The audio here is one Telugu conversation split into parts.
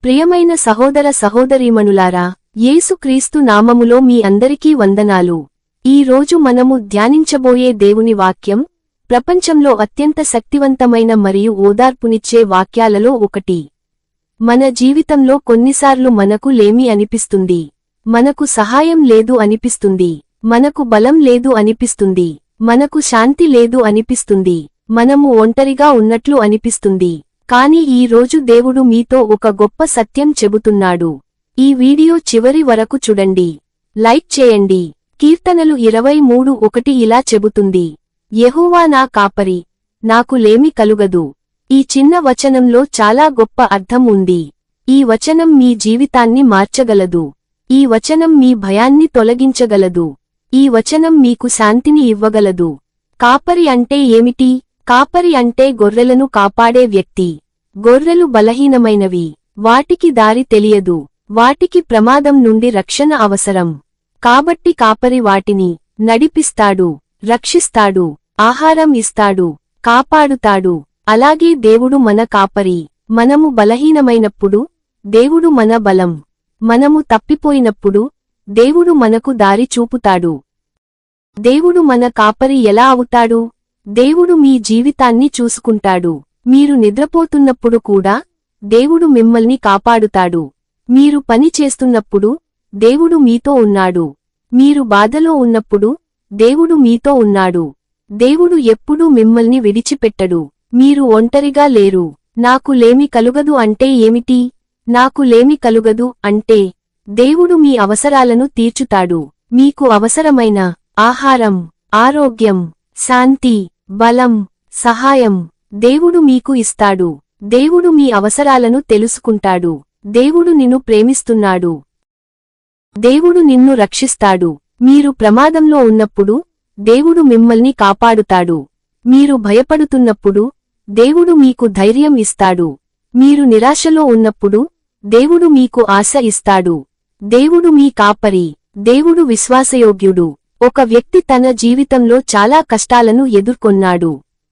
ప్రియమైన సహోదర సహోదరీమణులారా, యేసుక్రీస్తు నామములో మీ అందరికీ వందనాలు. ఈ రోజు మనము ధ్యానించబోయే దేవుని వాక్యం ప్రపంచంలో అత్యంత శక్తివంతమైన మరియు ఓదార్పునిచ్చే వాక్యాలలో ఒకటి. మన జీవితంలో కొన్నిసార్లు మనకు లేమి అనిపిస్తుంది, మనకు సహాయం లేదు అనిపిస్తుంది, మనకు బలం లేదు అనిపిస్తుంది, మనకు శాంతి లేదు అనిపిస్తుంది, మనము ఒంటరిగా ఉన్నట్లు అనిపిస్తుంది. కానీ ఈ రోజు దేవుడు మీతో ఒక గొప్ప సత్యం చెబుతున్నాడు. ఈ వీడియో చివరి వరకు చూడండి, లైక్ చేయండి. కీర్తనలు 23:1 ఇలా చెబుతుంది, యెహోవా నా కాపరి, నాకు లేమి కలుగదు. ఈ చిన్న వచనంలో చాలా గొప్ప అర్థం ఉంది. ఈ వచనం మీ జీవితాన్ని మార్చగలదు. ఈ వచనం మీ భయాన్ని తొలగించగలదు. ఈ వచనం మీకు శాంతిని ఇవ్వగలదు. కాపరి అంటే ఏమిటి? కాపరి అంటే గొర్రెలను కాపాడే వ్యక్తి. గొర్రెలు బలహీనమైనవి, వాటికి దారి తెలియదు, వాటికి ప్రమాదం నుండి రక్షణ అవసరం. కాబట్టి కాపరి వాటిని నడిపిస్తాడు, రక్షిస్తాడు, ఆహారం ఇస్తాడు, కాపాడుతాడు. అలాగే దేవుడు మన కాపరి. మనము బలహీనమైనప్పుడు దేవుడు మన బలం. మనము తప్పిపోయినప్పుడు దేవుడు మనకు దారి చూపుతాడు. దేవుడు మన కాపరి ఎలా అవుతాడు? దేవుడు మీ జీవితాన్ని చూసుకుంటాడు. మీరు నిద్రపోతున్నప్పుడు కూడా దేవుడు మిమ్మల్ని కాపాడుతాడు. మీరు పని చేస్తున్నప్పుడు దేవుడు మీతో ఉన్నాడు. మీరు బాధలో ఉన్నప్పుడు దేవుడు మీతో ఉన్నాడు. దేవుడు ఎప్పుడూ మిమ్మల్ని విడిచిపెట్టడు. మీరు ఒంటరిగా లేరు. నాకు లేమి కలుగదు అంటే ఏమిటి? నాకు లేమి కలుగదు అంటే దేవుడు మీ అవసరాలను తీర్చుతాడు. మీకు అవసరమైన ఆహారం, ఆరోగ్యం, శాంతి, బలం, సహాయం దేవుడు మీకు ఇస్తాడు. దేవుడు మీ అవసరాలను తెలుసుకుంటాడు. దేవుడు నిన్ను ప్రేమిస్తున్నాడు. దేవుడు నిన్ను రక్షిస్తాడు. మీరు ప్రమాదంలో ఉన్నప్పుడు దేవుడు మిమ్మల్ని కాపాడుతాడు. మీరు భయపడుతున్నప్పుడు దేవుడు మీకు ధైర్యం ఇస్తాడు. మీరు నిరాశలో ఉన్నప్పుడు దేవుడు మీకు ఆశ ఇస్తాడు. దేవుడు మీ కాపరి. దేవుడు విశ్వాసయోగ్యుడు. ఒక వ్యక్తి తన జీవితంలో చాలా కష్టాలను ఎదుర్కొన్నాడు.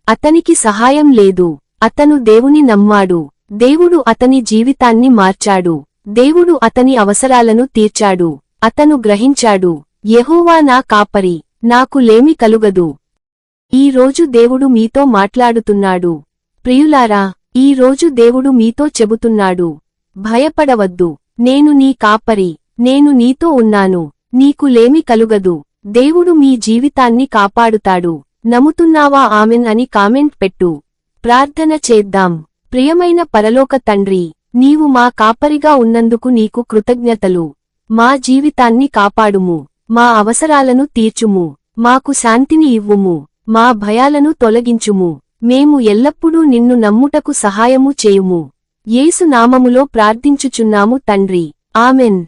అతనికి సహాయం లేదు. అతను దేవుని నమ్మాడు. దేవుడు అతని జీవితాన్ని మార్చాడు. దేవుడు అతని అవసరాలను తీర్చాడు. అతను గ్రహించాడు, యెహోవా నా కాపరి, నాకు లేమి కలుగదు. ఈ రోజు దేవుడు మీతో మాట్లాడుతున్నాడు. ప్రియులారా, ఈ రోజు దేవుడు మీతో చెబుతున్నాడు, భయపడవద్దు, నేను నీ కాపరి, నేను నీతో ఉన్నాను, నీకు లేమి కలుగదు. దేవుడు మీ జీవితాన్ని కాపాడుతాడు. నమ్ముతున్నావా? ఆమెన్ అని కామెంట్ పెట్టు. ప్రార్థన చేద్దాం. ప్రియమైన పరలోక తండ్రి, నీవు మా కాపరిగా ఉన్నందుకు నీకు కృతజ్ఞతలు. మా జీవితాన్ని కాపాడుము. మా అవసరాలను తీర్చుము. మాకు శాంతిని ఇవ్వుము. మా భయాలను తొలగించుము. మేము ఎల్లప్పుడూ నిన్ను నమ్ముటకు సహాయము చేయుము. యేసు నామములో ప్రార్థించుచున్నాము తండ్రి. ఆమెన్.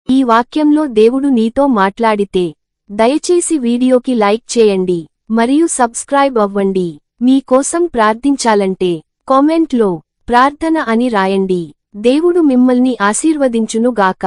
ఈ వాక్యంలో దేవుడు నీతో మాట్లాడితే దయచేసి వీడియోకి లైక్ చేయండి మరియు సబ్స్క్రైబ్ అవ్వండి. మీ కోసం ప్రార్థించాలంటే కామెంట్లో ప్రార్థన అని రాయండి. దేవుడు మిమ్మల్ని ఆశీర్వదించునుగాక.